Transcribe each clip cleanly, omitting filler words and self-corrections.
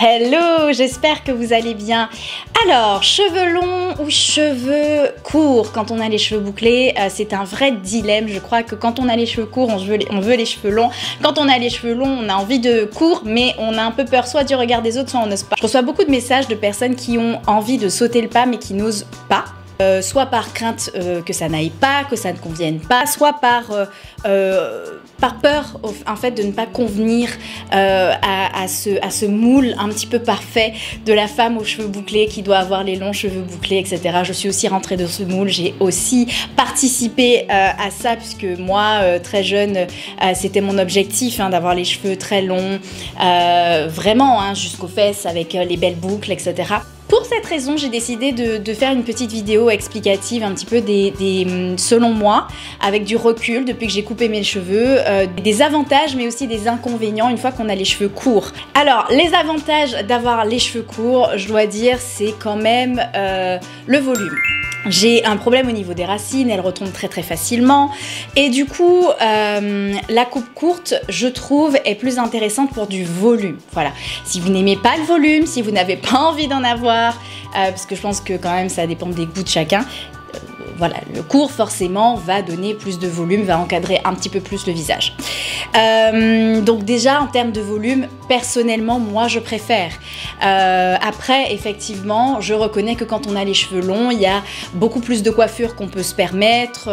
Hello, j'espère que vous allez bien. Alors, cheveux longs ou cheveux courts quand on a les cheveux bouclés, c'est un vrai dilemme. Je crois que quand on a les cheveux courts, on veut les cheveux longs. Quand on a les cheveux longs, on a envie de court, mais on a un peu peur soit du regard des autres, soit on n'ose pas. Je reçois beaucoup de messages de personnes qui ont envie de sauter le pas, mais qui n'osent pas. Soit par crainte que ça n'aille pas, que ça ne convienne pas, soit par peur en fait de ne pas convenir à ce moule un petit peu parfait de la femme aux cheveux bouclés qui doit avoir les longs cheveux bouclés, etc. Je suis aussi rentrée de ce moule, j'ai aussi participé à ça puisque moi, très jeune, c'était mon objectif d'avoir les cheveux très longs, vraiment jusqu'aux fesses avec les belles boucles, etc. Pour cette raison, j'ai décidé de faire une petite vidéo explicative un petit peu selon moi, avec du recul depuis que j'ai coupé mes cheveux, des avantages mais aussi des inconvénients une fois qu'on a les cheveux courts. Alors, les avantages d'avoir les cheveux courts, je dois dire, c'est quand même le volume. J'ai un problème au niveau des racines, elles retombent très facilement et du coup la coupe courte, je trouve, est plus intéressante pour du volume. Voilà, si vous n'aimez pas le volume, si vous n'avez pas envie d'en avoir, parce que je pense que quand même ça dépend des goûts de chacun. Voilà, le court forcément va donner plus de volume, va encadrer un petit peu plus le visage. Donc déjà en termes de volume, personnellement moi je préfère. Après effectivement, je reconnais que quand on a les cheveux longs, il y a beaucoup plus de coiffure qu'on peut se permettre.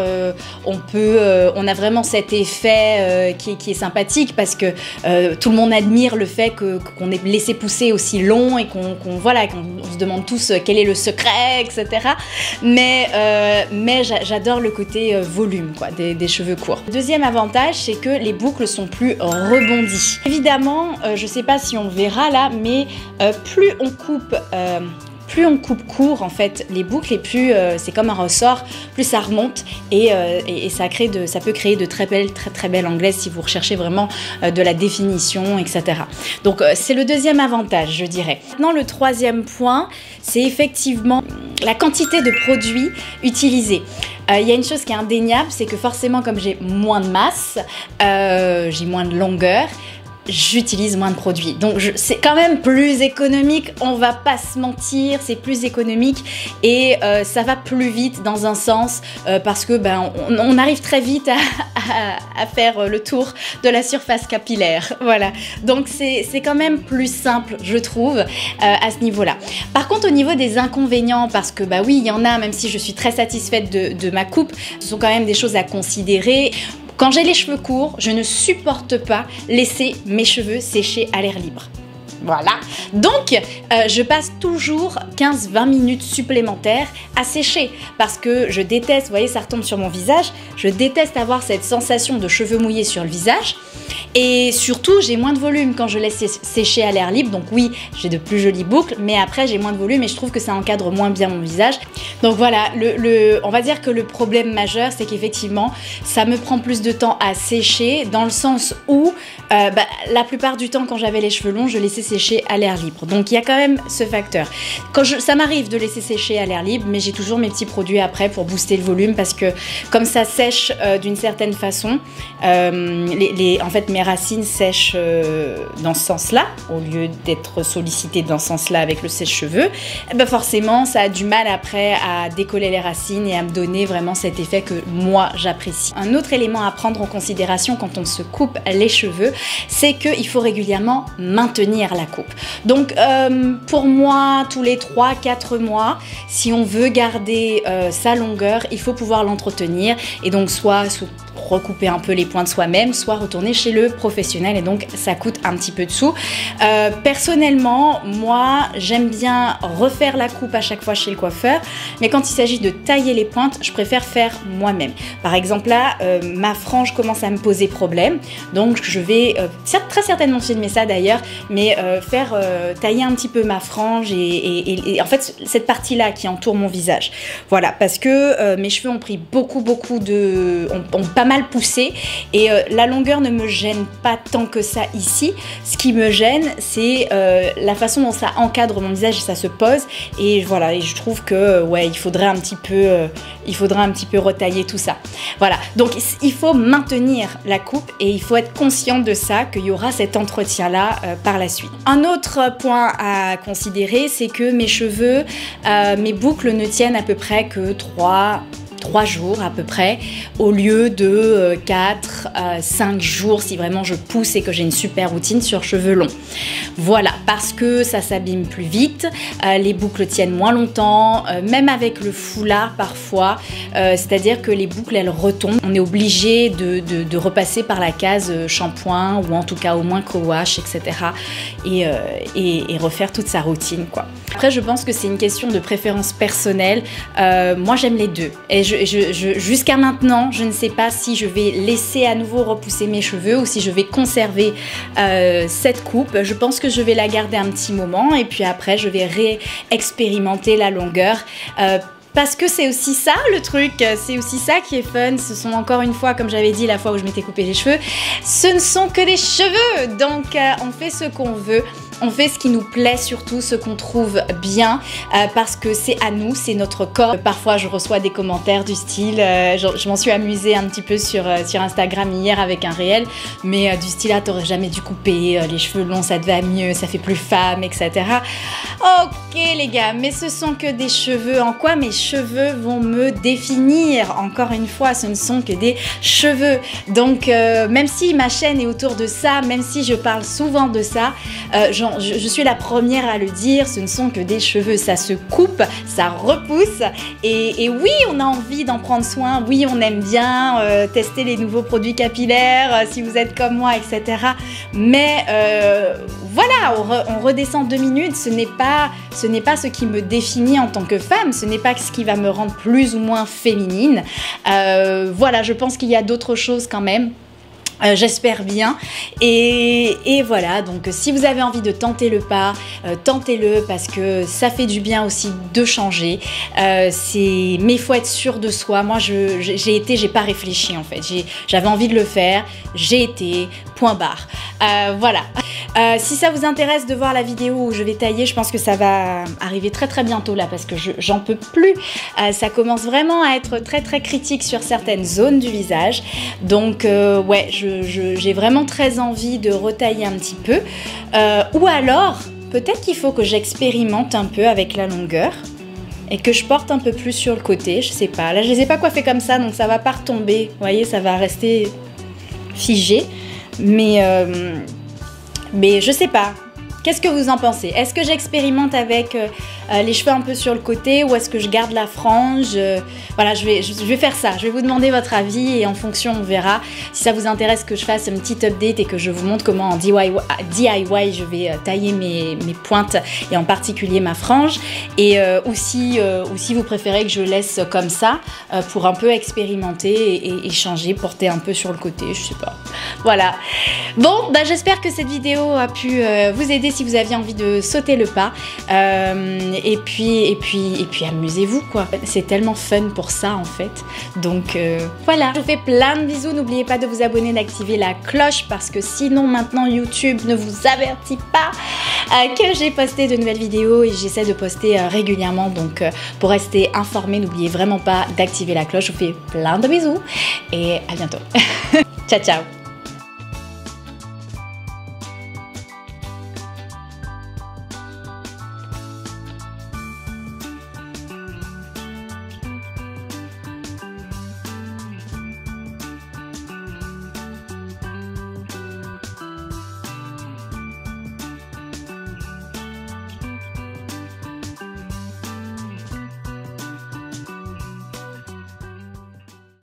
On a vraiment cet effet qui est sympathique parce que tout le monde admire le fait qu'on ait laissé pousser aussi long et qu'on se demande tous quel est le secret, etc. Mais j'adore le côté volume des cheveux courts. Le deuxième avantage, c'est que les boucles sont plus rebondies. Évidemment, je sais pas si on verra là, mais plus on coupe court en fait les boucles et plus c'est comme un ressort, plus ça remonte et ça peut créer de très belles anglaises si vous recherchez vraiment de la définition, etc. Donc c'est le deuxième avantage, je dirais. Maintenant le troisième point, c'est effectivement la quantité de produits utilisés. Il y a une chose qui est indéniable, c'est que forcément comme j'ai moins de masse, j'ai moins de longueur, j'utilise moins de produits. Donc c'est quand même plus économique, on va pas se mentir, c'est plus économique et ça va plus vite dans un sens parce que on arrive très vite à faire le tour de la surface capillaire. Voilà. Donc c'est quand même plus simple, je trouve, à ce niveau-là. Par contre, au niveau des inconvénients, parce que oui, il y en a, même si je suis très satisfaite de ma coupe, ce sont quand même des choses à considérer. Quand j'ai les cheveux courts, je ne supporte pas laisser mes cheveux sécher à l'air libre. Voilà, donc je passe toujours 15-20 minutes supplémentaires à sécher parce que je déteste, vous voyez ça retombe sur mon visage, je déteste avoir cette sensation de cheveux mouillés sur le visage et surtout j'ai moins de volume quand je laisse sécher à l'air libre, donc oui j'ai de plus jolies boucles mais après j'ai moins de volume et je trouve que ça encadre moins bien mon visage. Donc voilà, on va dire que le problème majeur c'est qu'effectivement ça me prend plus de temps à sécher dans le sens où la plupart du temps quand j'avais les cheveux longs je laissais sécher à l'air libre. Donc il y a quand même ce facteur. Ça m'arrive de laisser sécher à l'air libre, mais j'ai toujours mes petits produits après pour booster le volume parce que comme ça sèche d'une certaine façon, en fait mes racines sèchent dans ce sens-là, au lieu d'être sollicitées dans ce sens-là avec le sèche-cheveux, forcément ça a du mal après à décoller les racines et à me donner vraiment cet effet que moi j'apprécie. Un autre élément à prendre en considération quand on se coupe les cheveux, c'est qu'il faut régulièrement maintenir la coupe. Donc pour moi, tous les 3-4 mois, si on veut garder sa longueur, il faut pouvoir l'entretenir et donc soit recouper un peu les points de soi-même, soit retourner chez le professionnel et donc ça coûte un petit peu de sous. Personnellement, moi j'aime bien refaire la coupe à chaque fois chez le coiffeur, mais quand il s'agit de tailler les pointes, je préfère faire moi-même. Par exemple là, ma frange commence à me poser problème, donc je vais très certainement filmer ça d'ailleurs, mais tailler un petit peu ma frange et en fait cette partie-là qui entoure mon visage. Voilà, parce que mes cheveux ont pris ont pas mal mal poussé et la longueur ne me gêne pas tant que ça ici. Ce qui me gêne, c'est la façon dont ça encadre mon visage et ça se pose. Et voilà, et je trouve que ouais, il faudrait un petit peu retailler tout ça. Voilà, donc il faut maintenir la coupe et il faut être conscient de ça, qu'il y aura cet entretien-là par la suite. Un autre point à considérer, c'est que mes cheveux, mes boucles ne tiennent à peu près que 3 jours à peu près, au lieu de 4 5 jours si vraiment je pousse et que j'ai une super routine sur cheveux longs. Voilà, parce que ça s'abîme plus vite, les boucles tiennent moins longtemps, même avec le foulard parfois, c'est-à-dire que les boucles elles retombent. On est obligé de repasser par la case shampoing ou en tout cas au moins co-wash, etc. et refaire toute sa routine, quoi. Après, je pense que c'est une question de préférence personnelle. Moi, j'aime les deux. Et jusqu'à maintenant, je ne sais pas si je vais laisser à nouveau repousser mes cheveux ou si je vais conserver cette coupe. Je pense que je vais la garder un petit moment et puis après, je vais réexpérimenter la longueur. Parce que c'est aussi ça le truc, c'est aussi ça qui est fun. Ce sont encore une fois, comme j'avais dit la fois où je m'étais coupé les cheveux, ce ne sont que des cheveux. Donc on fait ce qu'on veut. On fait ce qui nous plaît surtout, ce qu'on trouve bien, parce que c'est à nous, c'est notre corps. Parfois, je reçois des commentaires du style, je m'en suis amusée un petit peu sur Instagram hier avec un réel, mais du style, ah, t'aurais jamais dû couper, les cheveux longs, ça te va mieux, ça fait plus femme, etc. Ok les gars, mais ce sont que des cheveux. En quoi mes cheveux vont me définir? Encore une fois, ce ne sont que des cheveux. Donc, même si ma chaîne est autour de ça, même si je parle souvent de ça, je suis la première à le dire, ce ne sont que des cheveux, ça se coupe, ça repousse et oui, on a envie d'en prendre soin, oui, on aime bien tester les nouveaux produits capillaires, si vous êtes comme moi, etc. Mais voilà, on redescend 2 minutes, ce n'est pas ce qui me définit en tant que femme, ce n'est pas ce qui va me rendre plus ou moins féminine. Voilà, je pense qu'il y a d'autres choses quand même. J'espère bien et voilà, donc si vous avez envie de tenter le pas, tentez-le parce que ça fait du bien aussi de changer, mais il faut être sûr de soi. Moi j'ai pas réfléchi en fait, j'avais envie de le faire, j'ai été, point barre. Voilà, si ça vous intéresse de voir la vidéo où je vais tailler, je pense que ça va arriver très très bientôt là parce que j'en peux plus, ça commence vraiment à être très très critique sur certaines zones du visage, donc ouais, j'ai vraiment très envie de retailler un petit peu, ou alors peut-être qu'il faut que j'expérimente un peu avec la longueur et que je porte un peu plus sur le côté, je sais pas, là je les ai pas coiffés comme ça donc ça va pas retomber, vous voyez, ça va rester figé, mais je sais pas. Qu'est-ce que vous en pensez? Est-ce que j'expérimente avec les cheveux un peu sur le côté ou est-ce que je garde la frange? Voilà, je vais faire ça. Je vais vous demander votre avis et en fonction, on verra. Si ça vous intéresse que je fasse un petit update et que je vous montre comment en DIY je vais tailler mes pointes et en particulier ma frange. Et ou si vous préférez que je laisse comme ça pour un peu expérimenter et changer, porter un peu sur le côté, je sais pas. Voilà. Bon, bah, j'espère que cette vidéo a pu vous aider si vous aviez envie de sauter le pas. Et puis amusez-vous quoi. C'est tellement fun pour ça en fait. Donc voilà. Je vous fais plein de bisous. N'oubliez pas de vous abonner, d'activer la cloche parce que sinon maintenant YouTube ne vous avertit pas que j'ai posté de nouvelles vidéos et j'essaie de poster régulièrement. Donc pour rester informé, n'oubliez vraiment pas d'activer la cloche. Je vous fais plein de bisous et à bientôt. Ciao ciao.